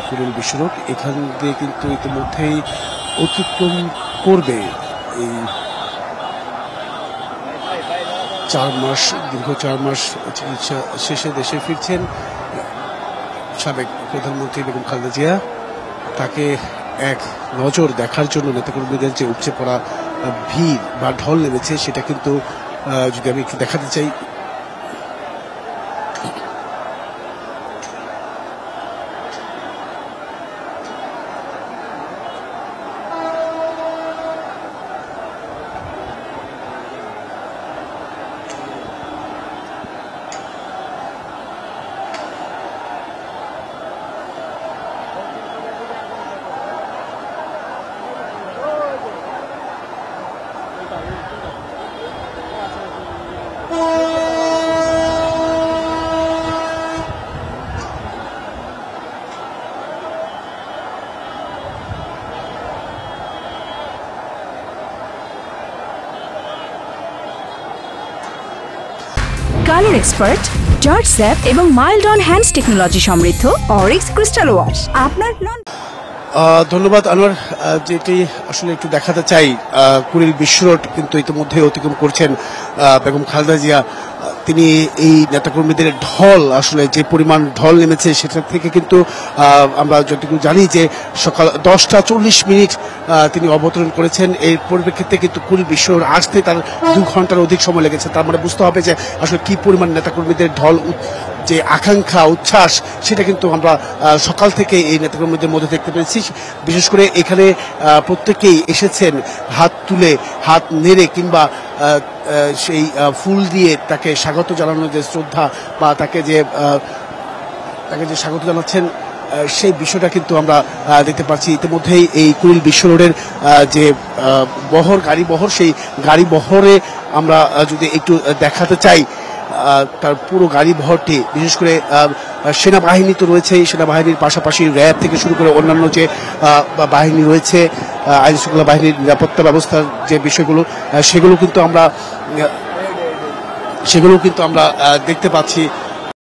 কুড়িল বিশ্বরোড, এখান দিয়ে কিন্তু ইতিমধ্যেই অতিক্রম করবে এই 4 মাস, দীর্ঘ 4 মাস চিকিৎসা শেষে দেশে ফিরছেন সাবেক প্রধানমন্ত্রী বেগম খালেদা জিয়া। তাকে এক নজর দেখার জন্য নেতাকর্মীদের যে উপচে পড়া ভিড় বা ঢল নেমেছে, সেটা কিন্তু যদি আমি একটু দেখাতে চাই। কালার এক্সপার্ট, জর্জ স্যাপ এবং মাইল্ড অন হ্যান্ডস টেকনোলজি সমৃদ্ধ অরিক্স ক্রিস্টাল ওয়াশ আপনার ধন্যবাদ আনোয়ার। যেটি আসলে একটু দেখাতে চাই, কুড়িল বিশ্বরোড কিন্তু ইতিমধ্যে অতিক্রম করছেন বেগম খালেদা জিয়া। তিনি এই নেতাকর্মীদের ঢল, আসলে যে পরিমাণ ঢল নেমেছে সেটা থেকে কিন্তু আমরা যতটুকু জানি যে সকাল 10:40 তিনি অবতরণ করেছেন। এর পরিপ্রেক্ষিতে কিন্তু কুড়িল বিশ্বরোড আসতে তার 2 ঘন্টার অধিক সময় লেগেছে। তার মানে বুঝতে হবে যে আসলে কি পরিমাণ নেতাকর্মীদের ঢল, যে আকাঙ্ক্ষা, উচ্ছ্বাস, সেটা কিন্তু আমরা সকাল থেকে এই নেতাকর্মীদের মধ্যে দেখতে পেয়েছি। বিশেষ করে এখানে প্রত্যেকেই এসেছেন হাত তুলে, হাত নেড়ে কিংবা সেই ফুল দিয়ে তাকে স্বাগত জানানোর যে শ্রদ্ধা বা তাকে যে স্বাগত জানাচ্ছেন, সেই বিষয়টা কিন্তু আমরা দেখতে পাচ্ছি। ইতিমধ্যেই এই কুড়িল বিশ্বরোডের যে গাড়ি বহর, সেই গাড়ি বহরে আমরা যদি একটু দেখাতে চাই, তার পুরো গাড়ি বহরটি, বিশেষ করে সেনাবাহিনী তো রয়েছেই, সেনাবাহিনীর পাশাপাশি র্যাব থেকে শুরু করে অন্যান্য যে বাহিনী রয়েছে, আইন শৃঙ্খলা বাহিনীর নিরাপত্তা ব্যবস্থার যে বিষয়গুলো, সেগুলো কিন্তু আমরা দেখতে পাচ্ছি।